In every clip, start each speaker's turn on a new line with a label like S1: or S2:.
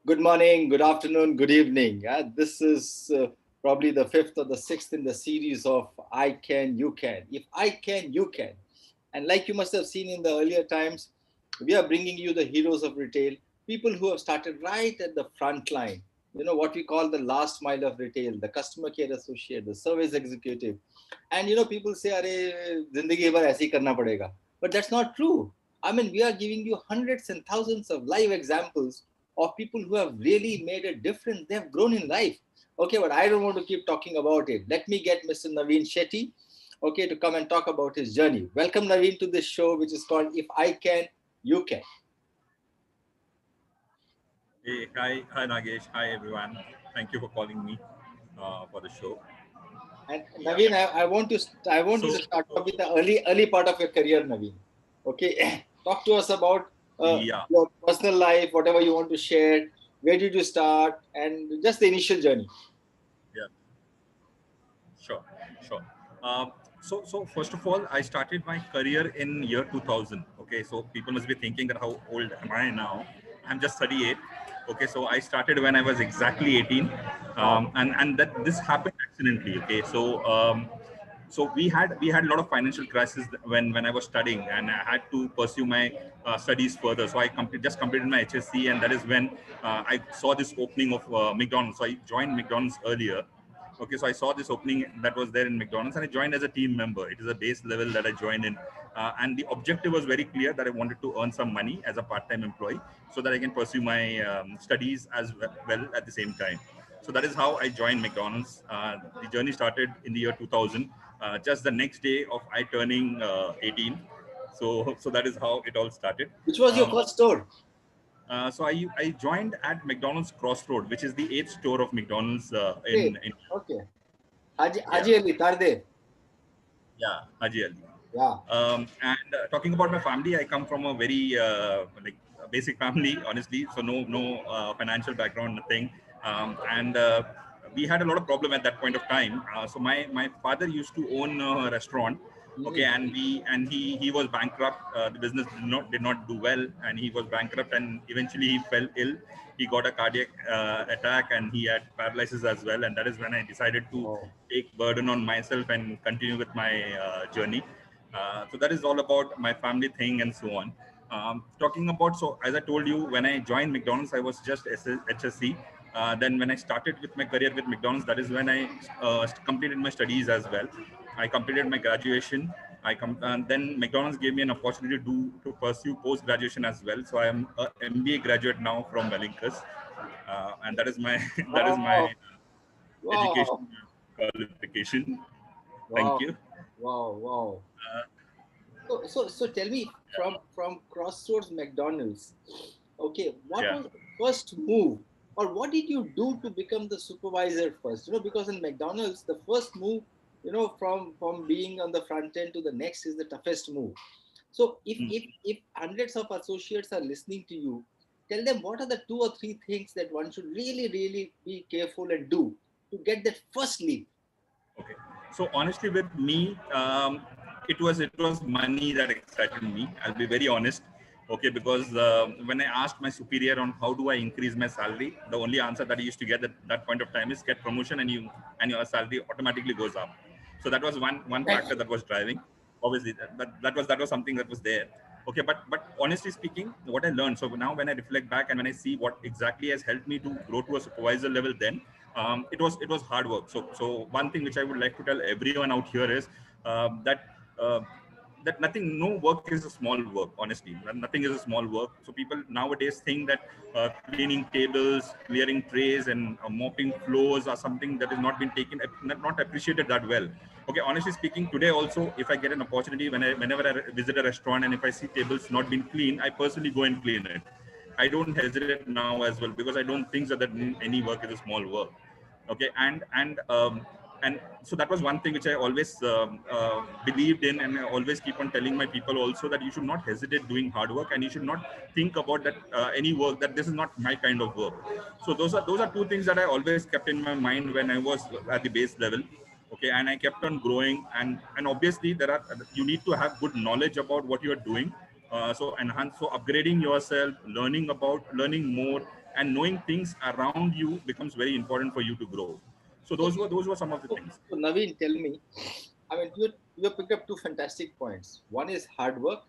S1: Good morning, good afternoon, good evening. This is probably the fifth or the sixth in the series of I Can, You Can. If I can, you can. And like you must have seen in the earlier times, we are bringing you the heroes of retail, people who have started right at the front line. You know, what we call the last mile of retail, the customer care associate, the service executive. And, people say, Are, zindagi bhar aise hi karna padega. But that's not true. I mean, we are giving you hundreds and thousands of live examples of people who have really made a difference. They have grown in life. Okay, but I don't want to keep talking about it. Let me get Mr. Naveen Shetty, okay, to come and talk about his journey. Welcome, Naveen, to this show, which is called If I Can, You Can.
S2: Hey, hi Nagesh, hi everyone. Thank you for calling me for the show.
S1: And
S2: Yeah.
S1: Naveen, I want you
S2: So
S1: to start off with the early part of your career, Naveen. Okay, talk to us about
S2: yeah,
S1: your personal life, whatever you want to share. Where did you start, and just the initial journey?
S2: yeah, sure, sure. Um, so first of all, I started my career in year 2000. Okay, so people must be thinking that how old am I now? I'm just 38. Okay, so I started when I was exactly 18,
S1: Wow.
S2: and that this happened accidentally. Okay, so we had a lot of financial crisis when I was studying, and I had to pursue my studies further. So I just completed my HSC, and that is when I saw this opening of McDonald's. So I joined McDonald's earlier. Okay, so I saw this opening that was there in McDonald's, and I joined as a team member. It is a base level that I joined in, and the objective was very clear that I wanted to earn some money as a part-time employee, so that I can pursue my studies as well at the same time. So that is how I joined McDonald's. The journey started in the year 2000, just the next day of I turning 18. So that is how it all started.
S1: Which was your
S2: Um,
S1: first store?
S2: so I joined at McDonald's Crossroad, which is the eighth store of McDonald's
S1: Okay.
S2: in
S1: Okay. Haji,
S2: yeah,
S1: Haji Ali, Tarde.
S2: yeah, Haji Ali.
S1: Yeah.
S2: And talking about my family, I come from a very like a basic family, honestly. So no financial background, nothing. And we had a lot of problem at that point of time. So my father used to own a restaurant. Okay,
S1: Mhm.
S2: and he was bankrupt. The business did not do well, and he was bankrupt, and eventually he fell ill. He got a cardiac attack, and he had paralysis as well. And that is when I decided to
S1: Oh.
S2: take burden on myself and continue with my journey. So that is all about my family thing and so on. Talking about, so as I told you, when I joined McDonald's, I was just HSC. Then when I started with my career with McDonald's, that is when I completed my studies as well. I completed my graduation. And then McDonald's gave me an opportunity to pursue post graduation as well. So I am a MBA graduate now from Wellington, and that is my that is my
S1: Wow.
S2: education
S1: Wow.
S2: qualification. Thank you.
S1: Wow. Wow. Wow. So tell me, from Crossroads McDonald's, okay, what
S2: Yeah.
S1: was the first move, or what did you do to become the supervisor first? Because in McDonald's, the first move, from being on the front end to the next is the toughest move. So if hundreds of associates are listening to you, tell them what are the two or three things that one should really, really be careful and do to get that first leap.
S2: Okay. So honestly, with me, it was money that excited me. I'll be very honest. Okay, because when I asked my superior on how do I increase my salary, the only answer that I used to get at that point of time is get promotion and your salary automatically goes up. So that was one factor that was driving. Obviously, that was something that was there. Okay, but honestly speaking, what I learned. So now when I reflect back and when I see what exactly has helped me to grow to a supervisor level, then it was hard work. So one thing which I would like to tell everyone out here is uh, that nothing, no work is a small work. Honestly, nothing is a small work. So people nowadays think that cleaning tables, clearing trays, and mopping floors are something that is not been taken, not appreciated that well. Okay, honestly speaking, today also, if I get an opportunity, whenever I visit a restaurant and if I see tables not been clean, I personally go and clean it. I don't hesitate now as well, because I don't think that any work is a small work. Okay, and so that was one thing which I always believed in, and I always keep on telling my people also, that you should not hesitate doing hard work, and you should not think about that any work that this is not my kind of work. So those are two things that I always kept in my mind when I was at the base level. Okay, and I kept on growing, and obviously you need to have good knowledge about what you are doing. So upgrading yourself, learning more, and knowing things around you becomes very important for you to grow. So those were some of the things.
S1: So Naveen, tell me, I mean, you picked up two fantastic points. One is hard work,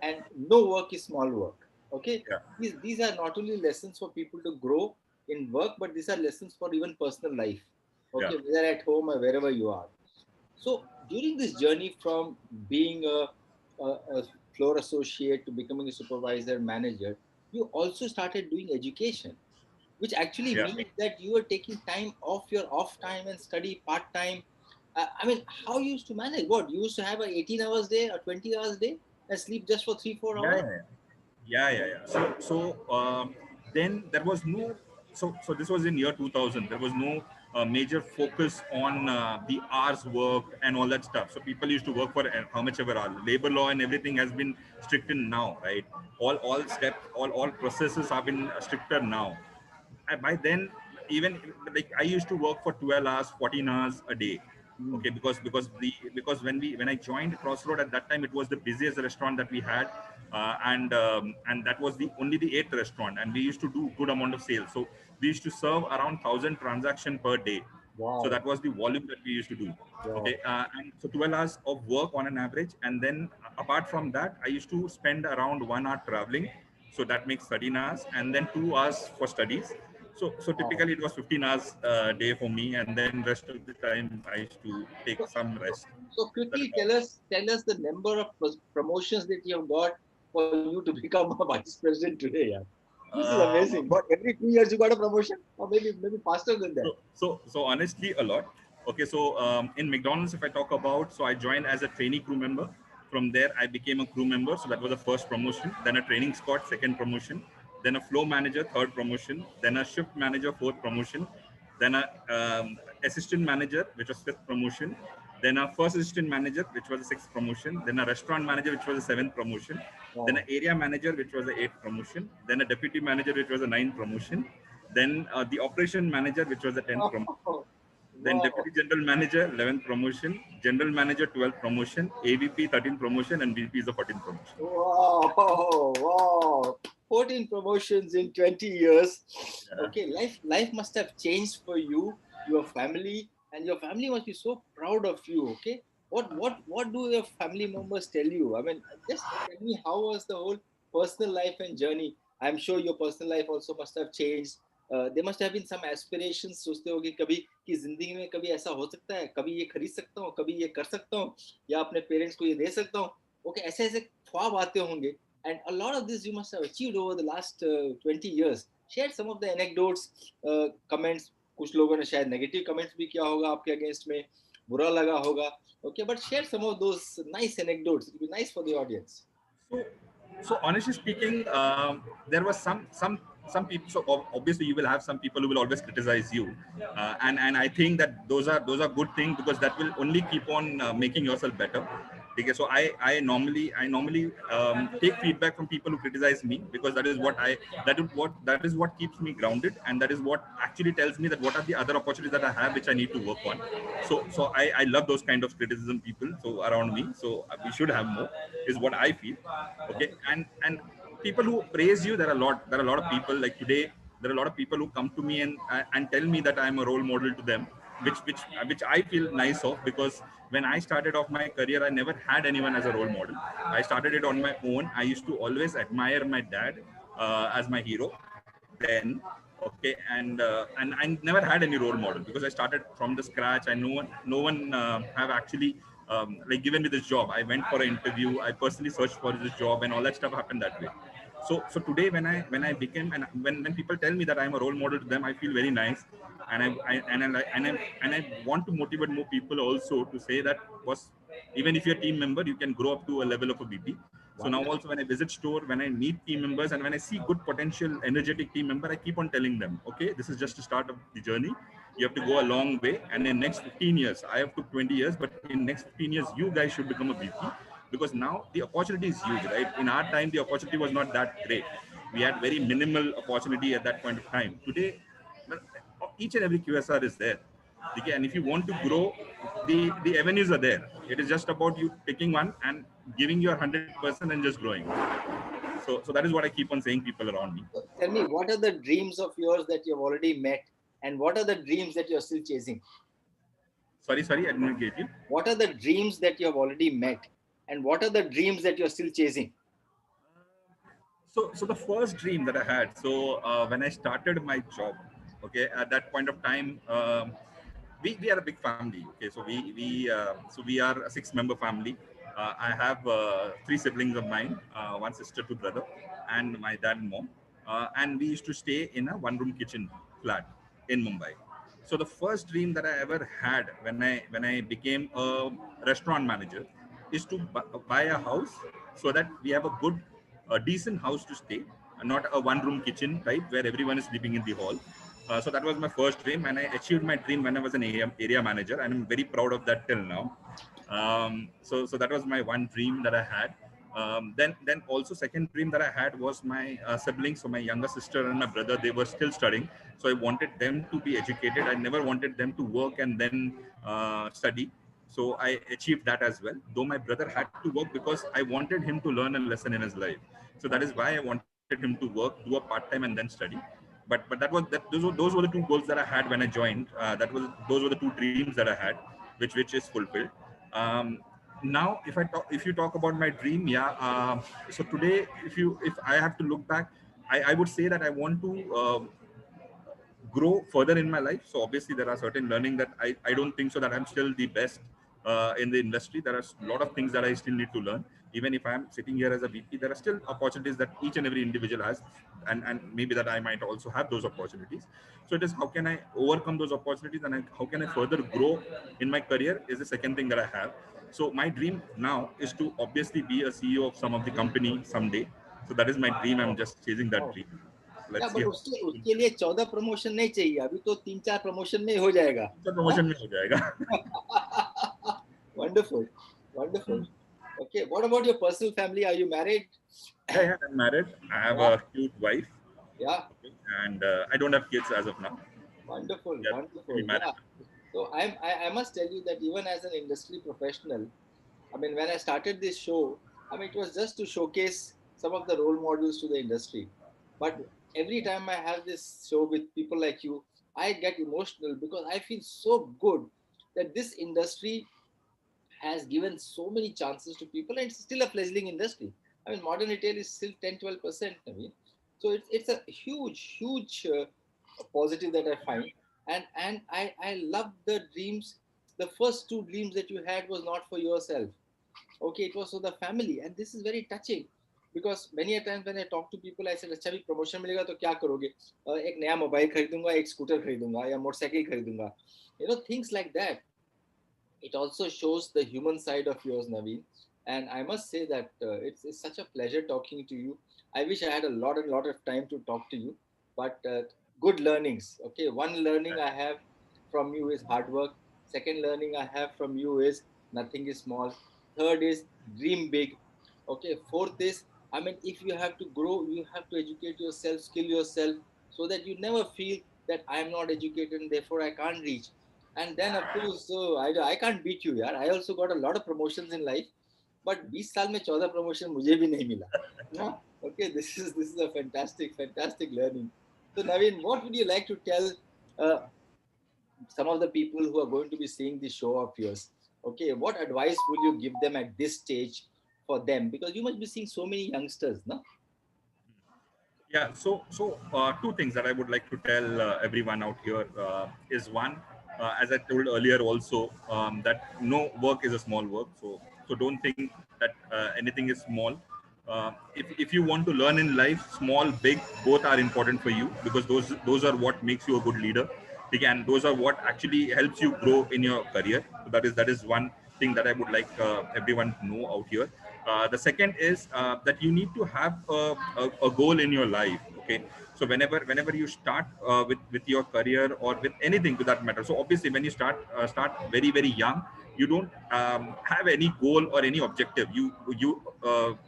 S1: and no work is small work. Okay,
S2: Yeah,
S1: these are not only lessons for people to grow in work, but these are lessons for even personal life.
S2: yeah,
S1: Okay, whether at home or wherever you are. So during this journey from being a floor associate to becoming a supervisor manager, you also started doing education, which actually
S2: yeah.
S1: means that you are taking time off your off time and study part time. I mean, how you used to manage? What you used to have a 18 hours day or 20 hours day and sleep just for 3 4 hours?
S2: Yeah, yeah. So then there was no. So this was in year 2000. There was no major focus on the hours worked and all that stuff. So people used to work for how much ever hour. Labor law and everything has been strictened now, right? All steps, all processes have been stricter now. By then, even like I used to work for 12 hours, 14 hours a day.
S1: Mm.
S2: Okay, because when I joined Crossroad at that time, it was the busiest restaurant that we had, and that was the only the eighth restaurant, and we used to do good amount of sales. So we used to serve around 1,000 transactions per day. So
S1: Wow.
S2: that was the volume that we used to do.
S1: Wow.
S2: Okay, and so 12 hours of work on an average, and then apart from that, I used to spend around 1 hour traveling. So that makes 13 hours, and then 2 hours for studies. So
S1: Wow.
S2: typically it was 15 hours a day for me, and then rest of the time I used to take
S1: So,
S2: some
S1: so,
S2: rest.
S1: so
S2: That is
S1: quickly
S2: all.
S1: tell us the number of promotions that you have got for you to become a vice president today. Yeah. This is amazing.
S2: Um,
S1: What, every 2 years you got a promotion, or maybe faster than that.
S2: so honestly, a lot. Okay, so in McDonald's, if I talk about, so I joined as a trainee crew member. From there, I became a crew member. So that was the first promotion. Then a training squad, second promotion. Then a flow manager, third promotion. Then a shift manager, fourth promotion. Then a assistant manager, which was fifth promotion. Then a first assistant manager, which was the sixth promotion. Then a restaurant manager, which was the seventh promotion. Then an
S1: Wow.
S2: area manager, which was the eighth promotion. Then a deputy manager, which was the ninth promotion. Then the operation manager, which was the 10th promotion.
S1: Oh,
S2: Then
S1: wow.
S2: deputy general manager, 11th promotion. General manager, 12th promotion. AVP, 13th promotion. And VP is the 14th promotion.
S1: Wow. Wow. 14 promotions in 20 years.
S2: Yeah.
S1: Okay, life must have changed for you, your family, and your family must be so proud of you. Okay. What do your family members tell you? I mean, just tell me, how was the whole personal life and journey? I'm sure your personal life also must have changed. There must have been some aspirations. सोचते हो कि कभी कि जिंदगी में कभी ऐसा हो सकता है, कभी ये खरीद सकता हूँ, कभी ये कर सकता हूँ, या अपने पेरेंट्स को ये दे सकता हूँ. Okay, ऐसे ऐसे ख्वाब आते होंगे. And a lot of this you must have achieved over the last 20 years. Share some of the anecdotes, comments. कुछ लोगों ने शायद नेगेटिव कमेंट्स भी किया होगा आपके अगेंस्ट में, बुरा लगा होगा. Okay, but share some of those nice anecdotes. It will be nice for the audience.
S2: So, so honestly speaking, there was some people. So obviously, you will have some people who will always criticize you, and I think that those are good things because that will only keep on making yourself better. Okay, so I normally take feedback from people who criticize me because that is what keeps me grounded, and that is what actually tells me that what are the other opportunities that I have which I need to work on. So I love those kind of criticism people so around me. So we should have more, is what I feel. Okay, and people who praise you, there are a lot of people like today. There are a lot of people who come to me and tell me that I'm a role model to them, which I feel nice of, because when I started off my career, I never had anyone as a role model. I started it on my own. I used to always admire my dad as my hero then. Okay, and I never had any role model because I started from the scratch. I no one have actually like given me this job. I went for an interview. I personally searched for this job, and all that stuff happened that way. So today when I became, and when people tell me that I'm a role model to them, I feel very nice, and I want to motivate more people also to say that was, even if you're a team member, you can grow up to a level of a VP. So now
S1: Wonderful.
S2: also when I visit store, when I meet team members, and when I see good potential, energetic team member, I keep on telling them, okay, this is just the start of the journey. You have to go a long way, and in next 15 years, I have took 20 years, but in next 15 years, you guys should become a VP, because now the opportunity is huge, right? In our time, the opportunity was not that great. We had very minimal opportunity at that point of time. Today, well, each and every QSR is there. Okay, and if you want to grow, the avenues are there. It is just about you picking one and giving your 100% and just growing. So that is what I keep on saying people around me.
S1: So tell me, what are the dreams of yours that you've already met, and what are the dreams that you're still chasing?
S2: Sorry, I didn't get you.
S1: What are the dreams that you have already met, and what are the dreams that you're still chasing?
S2: So the first dream that I had, so when I started my job, okay, at that point of time, we are a big family. Okay, so we are a 6-member family. I have 3 siblings of mine, one sister, 2 brother, and my dad and mom. And we used to stay in a one-room kitchen flat in Mumbai. So the first dream that I ever had when I became a restaurant manager is to buy a house so that we have a decent house to stay, and not a one-room kitchen type where everyone is sleeping in the hall. So that was my first dream, and I achieved my dream when I was an area manager, and I'm very proud of that till now. So that was my one dream that I had. Then also second dream that I had was my siblings. So my younger sister and my brother, they were still studying. So I wanted them to be educated. I never wanted them to work and then study. So I achieved that as well. Though my brother had to work because I wanted him to learn a lesson in his life. So that is why I wanted him to work, do a part time, and then study. But those were the 2 goals that I had when I joined. Those were the 2 dreams that I had, which is fulfilled. Um, Now, if you talk about my dream, yeah. So today, if I have to look back, I would say that I want to grow further in my life. So obviously there are certain learning that I don't think so that I'm still the best in the industry. There are a lot of things that I still need to learn. Even if I'm sitting here as a VP, there are still opportunities that each and every individual has, and maybe that I might also have those opportunities. So it is how can I overcome those opportunities, and how can I further grow in my career is the second thing that I have. So my dream now is to obviously be a CEO of some of the company someday. So that is my dream. I'm just chasing that dream.
S1: या
S2: Let's see
S1: but उसके उसके लिए 14 promotion नहीं चाहिए, अभी तो 3-4 promotion में ही हो जाएगा.
S2: प्रमोशन में हो जाएगा.
S1: Wonderful, wonderful. Okay, what about your personal family? Are you married?
S2: Yeah, I'm married. I have
S1: Yeah.
S2: a cute wife.
S1: Yeah.
S2: Okay, and I don't have kids as of now.
S1: Wonderful,
S2: Yeah,
S1: wonderful.
S2: we married.
S1: Yeah. So I must tell you that even as an industry professional, I mean, when I started this show, I mean, it was just to showcase some of the role models to the industry. But every time I have this show with people like you, I get emotional because I feel so good that this industry has given so many chances to people, and it's still a fledgling industry. I mean, modern retail is still 10-12%. I mean, so it's a huge positive that I find. And I love the dreams. The first 2 dreams that you had was not for yourself. Okay, it was for the family, and this is very touching because many a times when I talk to people, I said, अच्छा भी promotion मिलेगा तो क्या करोगे? एक नया mobile खरीदूंगा, एक scooter खरीदूंगा या motorcycle खरीदूंगा. Things like that. It also shows the human side of yours, Naveen. And I must say that it's such a pleasure talking to you. I wish I had a lot of time to talk to you, but good learnings. Okay, one learning I have from you is hard work. Second learning I have from you is nothing is small. Third is dream big. Okay, fourth is, I mean, if you have to grow, you have to educate yourself, skill yourself, so that you never feel that I am not educated and therefore I can't reach. And then of course, so I can't beat you, yaar. I also got a lot of promotions in life, but 20 साल में 14 promotion मुझे भी नहीं मिला. हाँ? Okay, this is a fantastic learning. So Naveen, what would you like to tell uh, some of the people who are going to be seeing this show of yours? Okay, what advice will you give them at this stage for them? Because you must be seeing so many youngsters, no?
S2: Yeah. So 2 things that I would like to tell everyone out here is one, as I told earlier also, that no work is a small work. So don't think that anything is small. If you want to learn in life, small, big, both are important for you, because those are what makes you a good leader. Again, those are what actually helps you grow in your career. So that is one thing that I would like everyone to know out here. The second is that you need to have a goal in your life. Okay, so whenever you start with your career or with anything to that matter. So obviously, when you start very young, you don't have any goal or any objective. You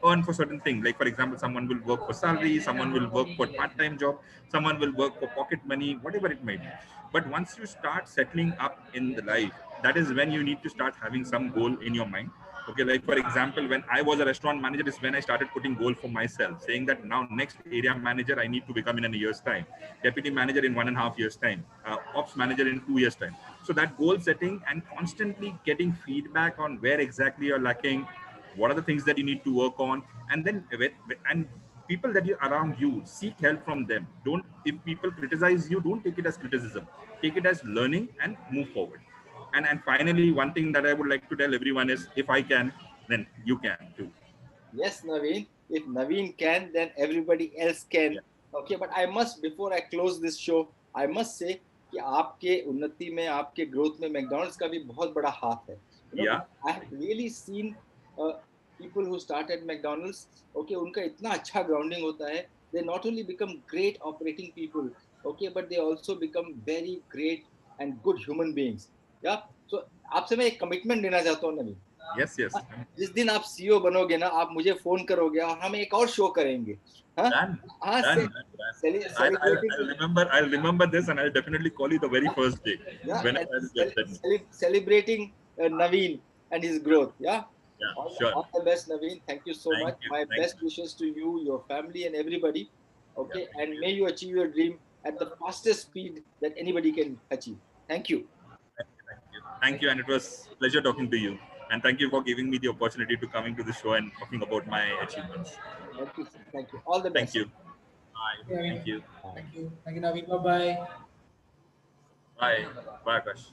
S2: earn for certain things. Like for example, someone will work for salary, someone will work for part-time job, someone will work for pocket money, whatever it may be. But once you start settling up in the life, that is when you need to start having some goal in your mind. Okay, like for example, when I was a restaurant manager, is when I started putting goal for myself, saying that now next area manager I need to become in a year's time, deputy manager in 1.5 years time, ops manager in 2 years time. So that goal setting and constantly getting feedback on where exactly you're lacking, what are the things that you need to work on, and then and people that you around you, seek help from them. Don't, if people criticize you, don't take it as criticism, take it as learning and move forward. And finally, one thing that I would like to tell everyone is, if I can, then you can too.
S1: Yes, Naveen. If Naveen can, then everybody else can.
S2: Yeah.
S1: Okay, but I must, before I close this show, I must say कि आपके उन्नति में, आपके growth में McDonald's का भी बहुत बड़ा हाथ है. You know,
S2: Yeah.
S1: I have really seen people who start at McDonald's. Okay, उनका इतना अच्छा grounding होता है. They not only become great operating people, okay, but they also become very great and good human beings. Yeah. So आपसे मैं एक commitment लेना चाहता हूँ नवीन.
S2: Yes, yes.
S1: जिस दिन आप सीईओ बनोगे ना, आप मुझे फोन करोगे और हम एक और शो करेंगे. हाँ
S2: Done.
S1: हाँ
S2: Done. Done. I'll remember this, and I'll definitely call you the very first day
S1: yeah,
S2: whenever I get that.
S1: celebrating Naveen and his growth. Yeah.
S2: Yeah, sure.
S1: All the best, Naveen. Thank you so
S2: Thank
S1: much.
S2: you.
S1: My
S2: Thank
S1: best
S2: you.
S1: wishes to you, your family, and everybody.
S2: Yeah,
S1: Okay,
S2: thank
S1: and
S2: you.
S1: may you achieve your dream at the fastest speed that anybody can achieve. Thank you.
S2: Thank you, and it was a pleasure talking to you. And thank you for giving me the opportunity to coming to the show and talking about my achievements.
S1: Thank you. Thank you. All the
S2: Thank
S1: best.
S2: you. Bye.
S3: Yeah,
S2: Thank you.
S3: thank you. Thank you, Naveen. Bye bye.
S2: Bye. Bye, Akash.